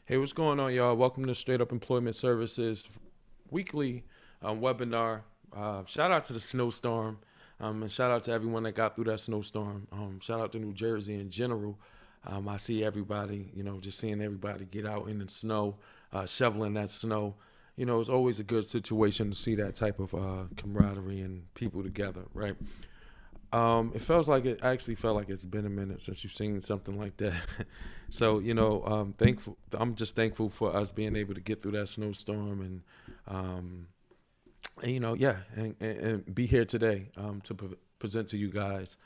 Hey, what's going on, y'all? Welcome to Straight Up Employment Services weekly webinar. Shout out to the snowstorm, and shout out to everyone that got through that snowstorm. Shout out to New Jersey in general. I see everybody, just seeing everybody get out in the snow, shoveling that snow. It's always a good situation to see that type of camaraderie and people together, right? It actually felt like it's been a minute since you've seen something like that. So, thankful. I'm just thankful for us being able to get through that snowstorm yeah, and be here today to present to you guys.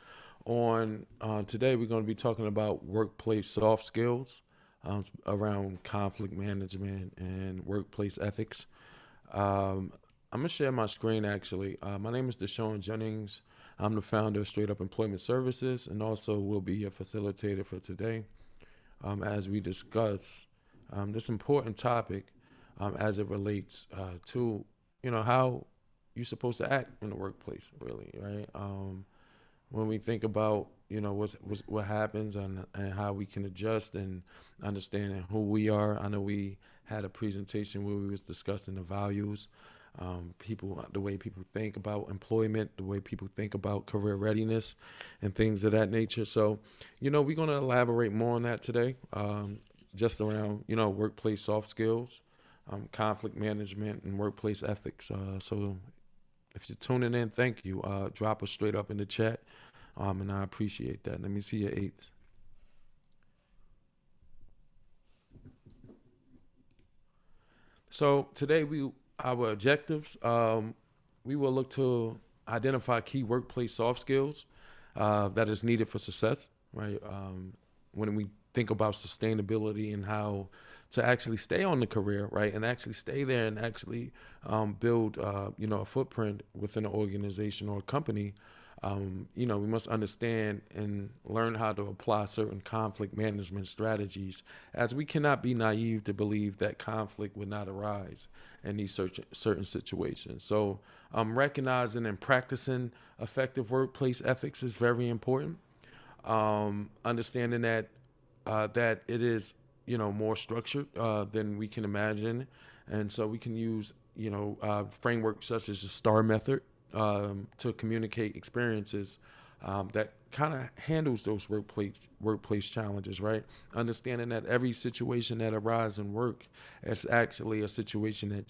On Today, we're going to be talking about workplace soft skills around conflict management and workplace ethics. I'm gonna share my screen actually. My name is Deshaun Jennings. I'm the founder of Straight Up Employment Services, and also will be a facilitator for today as we discuss this important topic as it relates to how you're supposed to act in the workplace, really, right? When we think about what happens and how we can adjust and understanding who we are. I know we had a presentation where we was discussing the values, people, the way people think about employment, the way people think about career readiness, and things of that nature. So, we're going to elaborate more on that today, just around workplace soft skills, conflict management, and workplace ethics. So if you're tuning in, thank you. Drop us straight up in the chat, and I appreciate that. Let me see your eights. So today our objectives. We will look to identify key workplace soft skills that is needed for success. Right. When we think about sustainability and how to actually stay on the career, right, and actually stay there and actually build, a footprint within an organization or a company. We must understand and learn how to apply certain conflict management strategies, as we cannot be naive to believe that conflict would not arise in these certain situations. So, recognizing and practicing effective workplace ethics is very important. Understanding that it is more structured than we can imagine, and so we can use frameworks such as the STAR method to communicate experiences that kind of handles those workplace challenges, right? Understanding that every situation that arises in work is actually a situation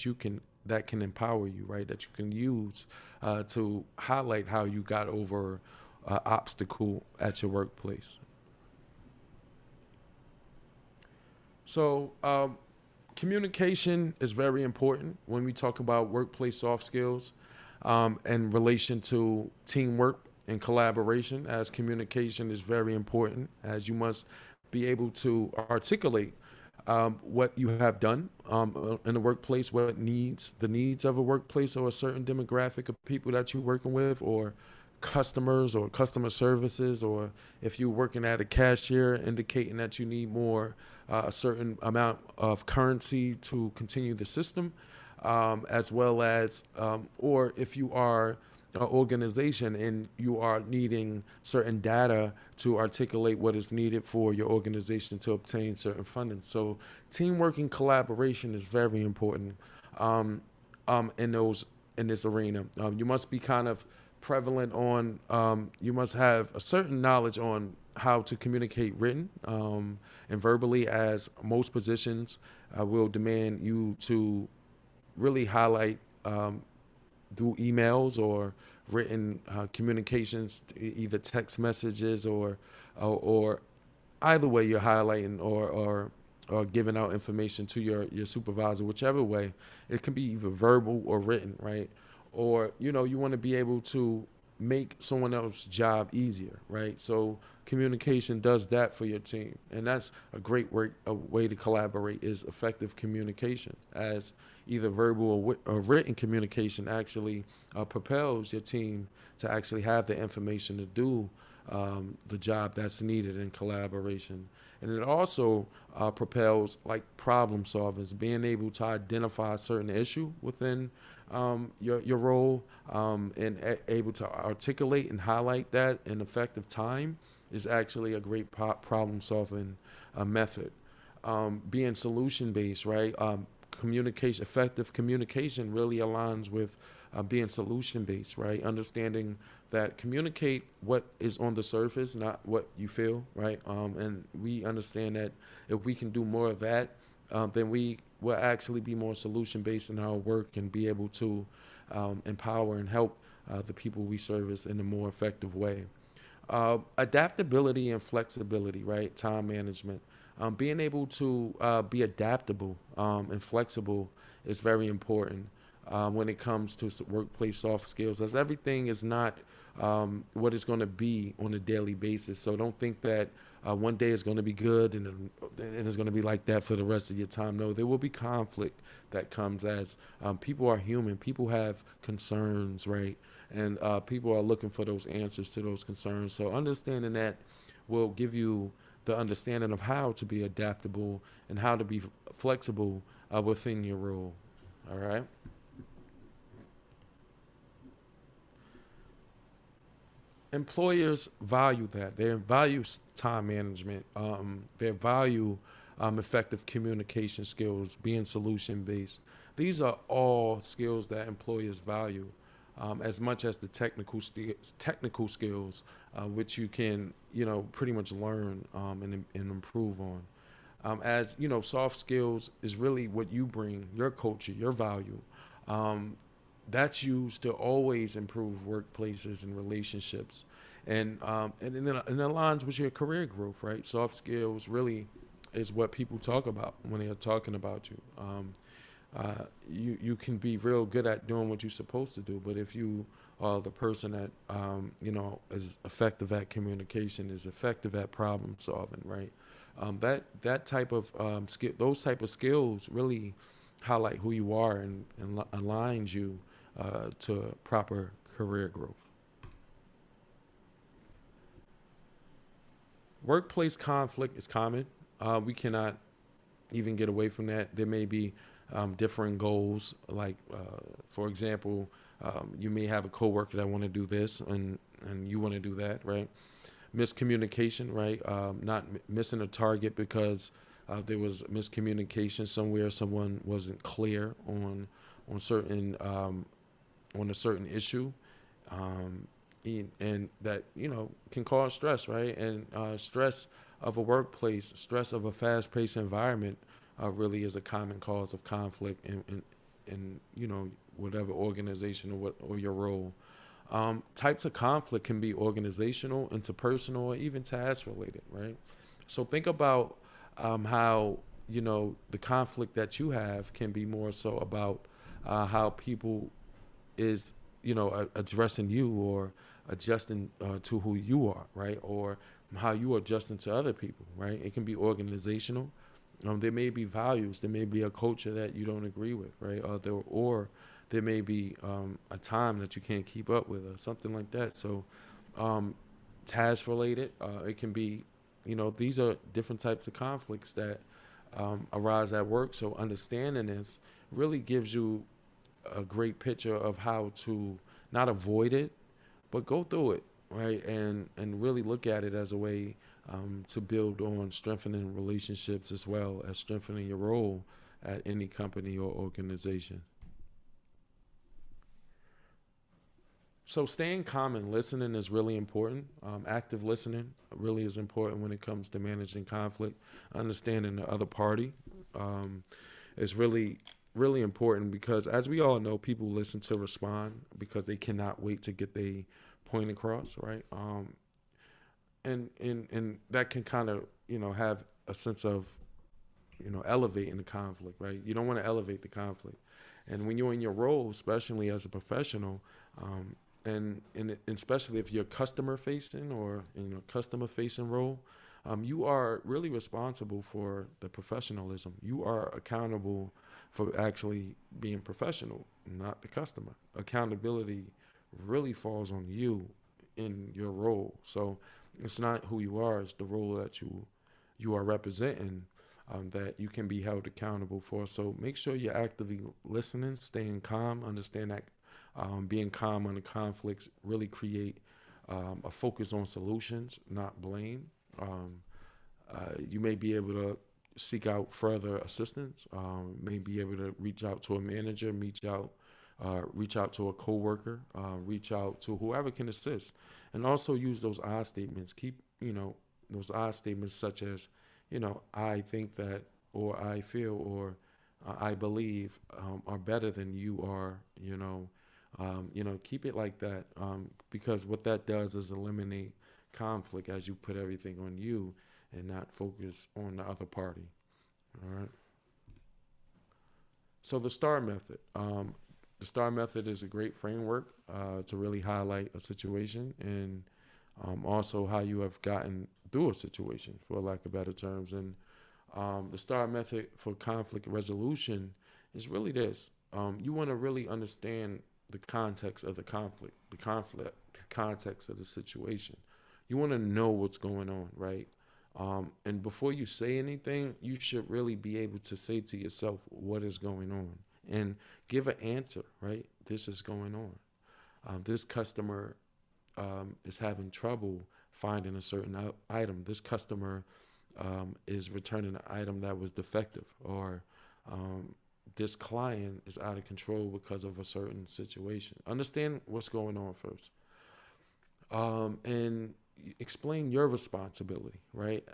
that can empower you, right? That you can use to highlight how you got over obstacle at your workplace. So, communication is very important when we talk about workplace soft skills in relation to teamwork and collaboration, as communication is very important, as you must be able to articulate what you have done in the workplace, the needs of a workplace or a certain demographic of people that you're working with, or customers or customer services, or if you're working at a cashier, indicating that you need more a certain amount of currency to continue the system, as well as, or if you are an organization and you are needing certain data to articulate what is needed for your organization to obtain certain funding. So teamwork and collaboration is very important um, in this arena. You must be kind of prevalent on. You must have a certain knowledge on how to communicate written and verbally, as most positions will demand you to really highlight through emails or written communications, either text messages or either way you're highlighting or giving out information to your supervisor, whichever way. It can be either verbal or written, right? Or you want to be able to make someone else's job easier, right? So communication does that for your team, and that's a way to collaborate is effective communication, as either verbal or written communication actually propels your team to actually have the information to do the job that's needed in collaboration. And it also propels like problem solvers, being able to identify a certain issue within your role, and able to articulate and highlight that in effective time is actually a great problem solving method. being solution based, right? Communication, effective communication really aligns with being solution based, right? Understanding that communicate what is on the surface, not what you feel, right? And we understand that if we can do more of that, then we will actually be more solution based in our work and be able to empower and help the people we service in a more effective way. Adaptability and flexibility, right? Time management. Being able to be adaptable and flexible is very important when it comes to workplace soft skills, as everything is not what it's going to be on a daily basis. So don't think that one day is going to be good and it's going to be like that for the rest of your time. No, there will be conflict that comes as people are human. People have concerns, right? And people are looking for those answers to those concerns. So understanding that will give you the understanding of how to be adaptable and how to be flexible within your role. All right. Employers value that. They value time management. They value effective communication skills, being solution based. These are all skills that employers value, as much as the technical skills, which you can, pretty much learn and improve on. As you know, soft skills is really what you bring, your culture, your value. Um, that's used to always improve workplaces and relationships, and it aligns with your career growth, right? Soft skills really is what people talk about when they are talking about you. You can be real good at doing what you're supposed to do, but if you are the person that is effective at communication, is effective at problem solving, right? That type of skill, those type of skills really highlight who you are and aligns you to proper career growth. Workplace conflict is common. We cannot even get away from that. There may be differing goals. Like, for example, you may have a coworker that want to do this, and you want to do that, right? Miscommunication, right? Not missing a target because there was miscommunication somewhere. Someone wasn't clear on certain on a certain issue, um, and that can cause stress, right? And stress of a workplace, stress of a fast-paced environment, really is a common cause of conflict in whatever organization or your role. Types of conflict can be organizational, interpersonal, or even task related, right? So think about how the conflict that you have can be more so about how people is addressing you or adjusting to who you are, right? Or how you are adjusting to other people, right? It can be organizational. There may be values, there may be a culture that you don't agree with, right? There may be a time that you can't keep up with or something like that. So um, task related, it can be, these are different types of conflicts that arise at work. So understanding this really gives you a great picture of how to not avoid it, but go through it, right? And really look at it as a way to build on strengthening relationships as well as strengthening your role at any company or organization. So staying calm and listening is really important. Active listening really is important when it comes to managing conflict. Understanding the other party is really important because, as we all know, people listen to respond because they cannot wait to get their point across, right? And that can kind of have a sense of elevating the conflict, right? You don't want to elevate the conflict, and when you're in your role, especially as a professional, and especially if you're customer facing or in a customer facing role, you are really responsible for the professionalism. You are accountable for actually being professional, not the customer. Accountability really falls on you in your role. So it's not who you are; it's the role that you are representing, that you can be held accountable for. So make sure you're actively listening, staying calm, understand that being calm under conflicts really create a focus on solutions, not blame. You may be able to, seek out further assistance. May be able to reach out to a manager, reach out to a coworker, reach out to whoever can assist, and also use those I statements. Keep those I statements such as, I think that, or I feel, or I believe are better than you are. Keep it like that, because what that does is eliminate conflict as you put everything on you and not focus on the other party. All right. So the STAR method. The STAR method is a great framework to really highlight a situation and also how you have gotten through a situation, for lack of better terms. And the STAR method for conflict resolution is really this. You want to really understand the context of the context of the situation. You want to know what's going on, right? And before you say anything, you should really be able to say to yourself what is going on and give an answer, right? This is going on. This customer is having trouble finding a certain item. This customer is returning an item that was defective, or this client is out of control because of a certain situation. Understand what's going on first, and explain your responsibility, right?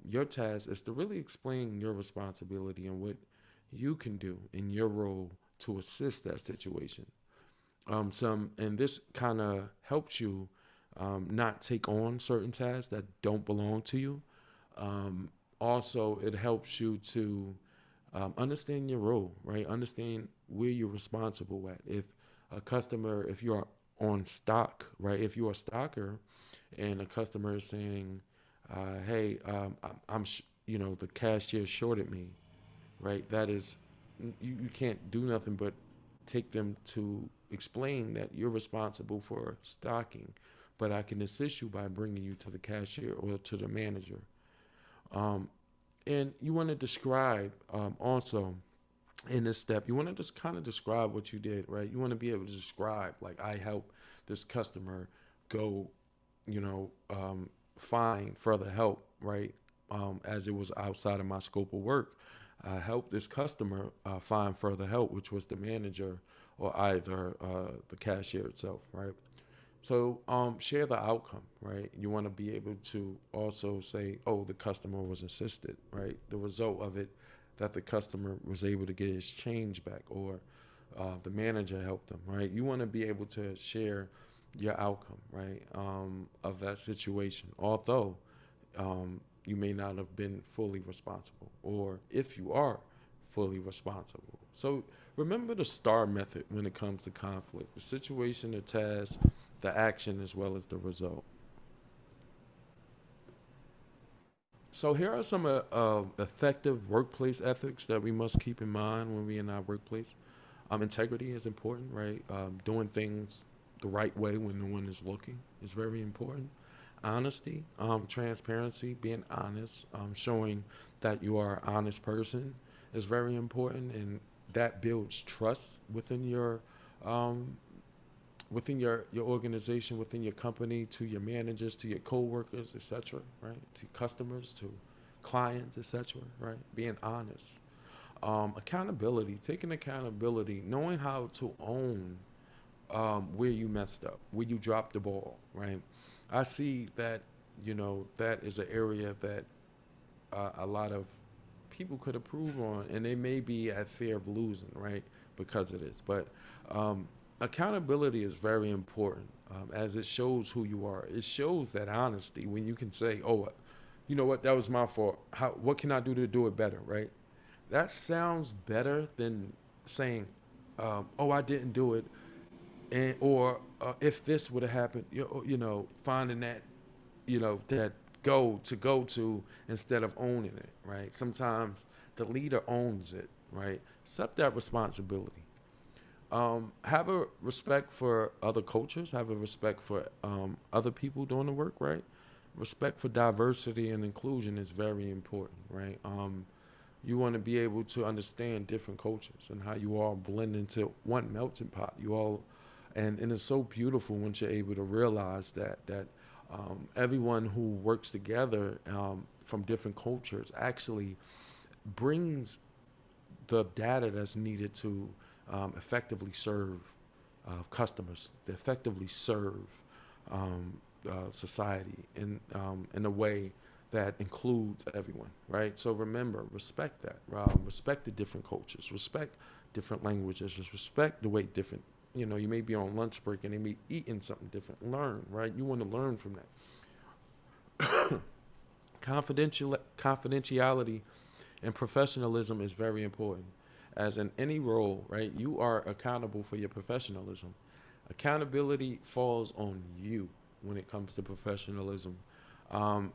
Your task is to really explain your responsibility and what you can do in your role to assist that situation. And this kind of helps you not take on certain tasks that don't belong to you. Also, it helps you to understand your role, right? Understand where you're responsible at. If you're on stock, right? If you're a stocker and a customer is saying, hey, the cashier shorted me, right? That is, you can't do nothing but take them to explain that you're responsible for stocking, but I can assist you by bringing you to the cashier or to the manager. Um, and you want to describe also in this step, you want to just kind of describe what you did, right? You want to be able to describe, like, I helped this customer go, find further help, right? As it was outside of my scope of work. I helped this customer find further help, which was the manager or either the cashier itself, right? So share the outcome, right? You want to be able to also say, oh, the customer was assisted, right? The result of it, that the customer was able to get his change back, or the manager helped them, right? You want to be able to share your outcome, right, of that situation. Although you may not have been fully responsible, or if you are fully responsible. So remember the STAR method when it comes to conflict: the situation, the task, the action, as well as the result. So here are some effective workplace ethics that we must keep in mind when we in our workplace. Integrity is important, right? Doing things the right way when no one is looking is very important. Honesty, transparency, being honest, showing that you are an honest person is very important, and that builds trust um, within your organization, within your company, to your managers, to your coworkers, etc. Right, to customers, to clients, etc. Right, being honest. Accountability, taking accountability, knowing how to own where you messed up, where you dropped the ball. Right, I see that that is an area that a lot of people could improve on, and they may be at fear of losing, right, because of this. But accountability is very important, as it shows who you are. It shows that honesty when you can say, "Oh, you know what? That was my fault. What can I do to do it better?" Right? That sounds better than saying, "Oh, I didn't do it," and or if this would have happened, finding that that go to instead of owning it, right? Sometimes the leader owns it, right? Accept that responsibility. Have a respect for other cultures. Have a respect for other people doing the work, right? Respect for diversity and inclusion is very important, right? You want to be able to understand different cultures and how you all blend into one melting pot. You all, and it's so beautiful once you're able to realize that everyone who works together from different cultures actually brings the data that's needed to effectively serve customers, to effectively serve society in a way that includes everyone, right? So remember, respect that. Respect the different cultures, respect different languages, just respect the way different. You may be on lunch break and they may be eating something different. Learn, right? You want to learn from that. Confidentiality and professionalism is very important. As in any role, right, you are accountable for your professionalism. Accountability falls on you when it comes to professionalism. Um,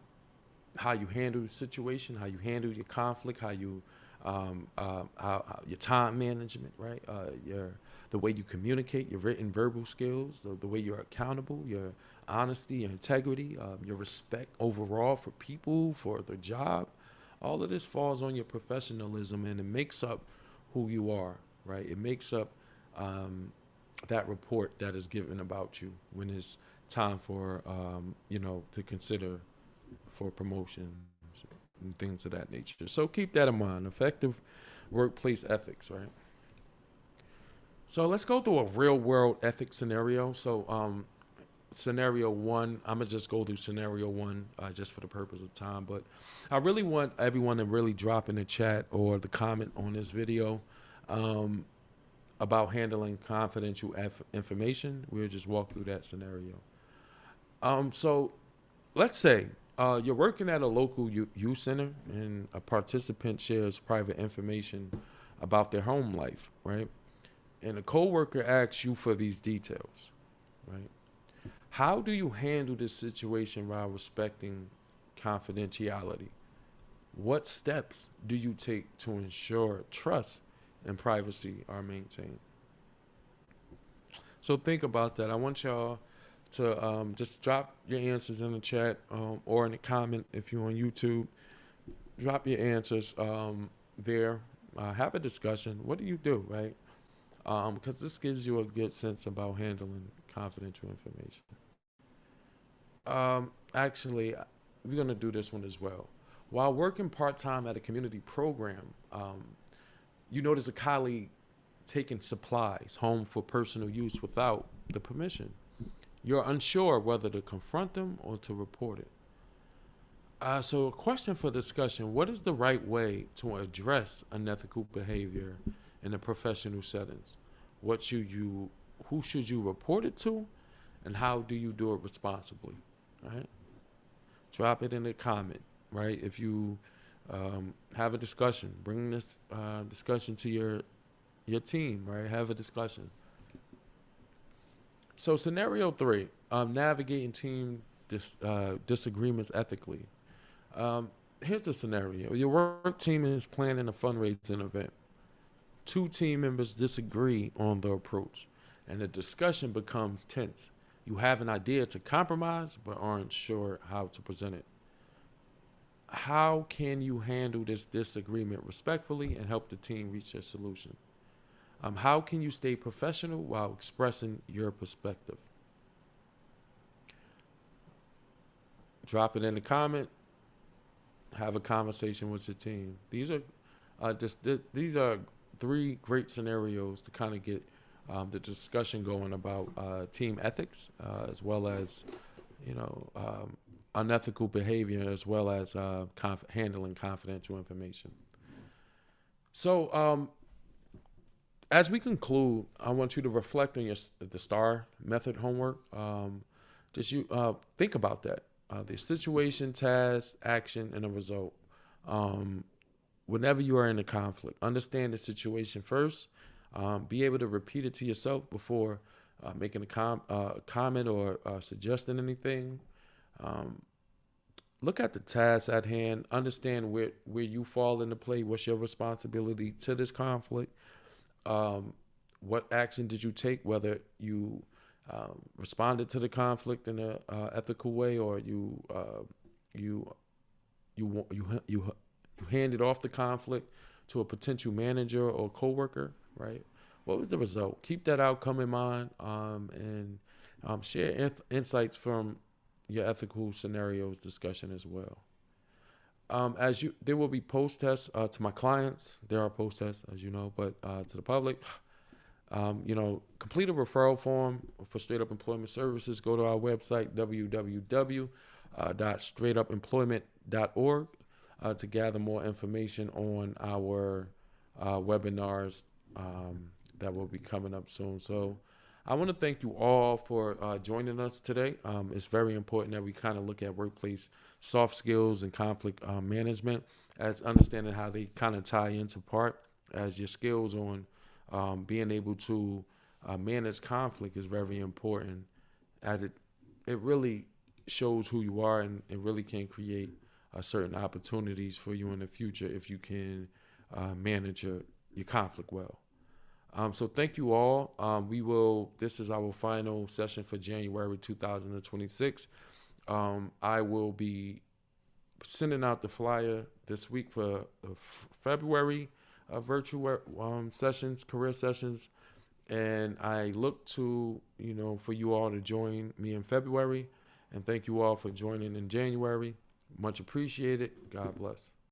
how you handle the situation, how you handle your conflict, how you how your time management, right? Your the way you communicate, your written verbal skills, the way you're accountable, your honesty, your integrity, your respect overall for people, for the job. All of this falls on your professionalism, and it makes up who you are, right? It makes up um, that report that is given about you when it's time for to consider for promotions and things of that nature. So keep that in mind. Effective workplace ethics, right? So let's go through a real world ethics scenario. So scenario one, I'm gonna just go through scenario one just for the purpose of time, but I really want everyone to really drop in the chat or the comment on this video um, about handling confidential information. We'll just walk through that scenario. So let's say you're working at a local youth center and a participant shares private information about their home life, right? And a coworker asks you for these details, right? How do you handle this situation while respecting confidentiality? What steps do you take to ensure trust and privacy are maintained? So think about that. I want y'all to just drop your answers in the chat or in the comment if you're on YouTube. Drop your answers there. Have a discussion. What do you do, right? Because this gives you a good sense about handling confidential information. Actually, we're going to do this one as well. While working part-time at a community program, you notice a colleague taking supplies home for personal use without the permission. You're unsure whether to confront them or to report it. So a question for discussion: what is the right way to address unethical behavior in a professional settings? Who should you report it to, and how do you do it responsibly? Right? Drop it in the comment. Right? If you have a discussion, bring this discussion to your team. Right? Have a discussion. So scenario three: navigating team disagreements ethically. Here's the scenario: your work team is planning a fundraising event. Two team members disagree on the approach, and the discussion becomes tense. You have an idea to compromise, but aren't sure how to present it. How can you handle this disagreement respectfully and help the team reach a solution? How can you stay professional while expressing your perspective? Drop it in the comment. Have a conversation with your team. These are three great scenarios to kind of get the discussion going about team ethics, as well as unethical behavior, as well as handling confidential information. So as we conclude, I want you to reflect on the STAR method homework. Just think about that. The situation, task, action, and a result. Whenever you are in a conflict, understand the situation first. Be able to repeat it to yourself before making a comment or suggesting anything. Look at the task at hand. Understand where you fall into play. What's your responsibility to this conflict? What action did you take? Whether you responded to the conflict in a ethical way, or you handed off the conflict to a potential manager or coworker, right? What was the result? Keep that outcome in mind, and share insights from your ethical scenarios discussion as well. There will be post tests to my clients. There are post tests, as you know, but to the public, complete a referral form for Straight Up Employment Services. Go to our website, www.straightupemployment.org, to gather more information on our webinars that will be coming up soon. So I want to thank you all for joining us today. It's very important that we kind of look at workplace soft skills and conflict management, as understanding how they kind of tie into part, as your skills on being able to manage conflict is very important, as it really shows who you are, and it really can create certain opportunities for you in the future if you can manage your conflict well. So thank you all. This is our final session for January 2026. I will be sending out the flyer this week for the February virtual sessions, career sessions. And I look to, for you all to join me in February. And thank you all for joining in January. Much appreciated. God bless.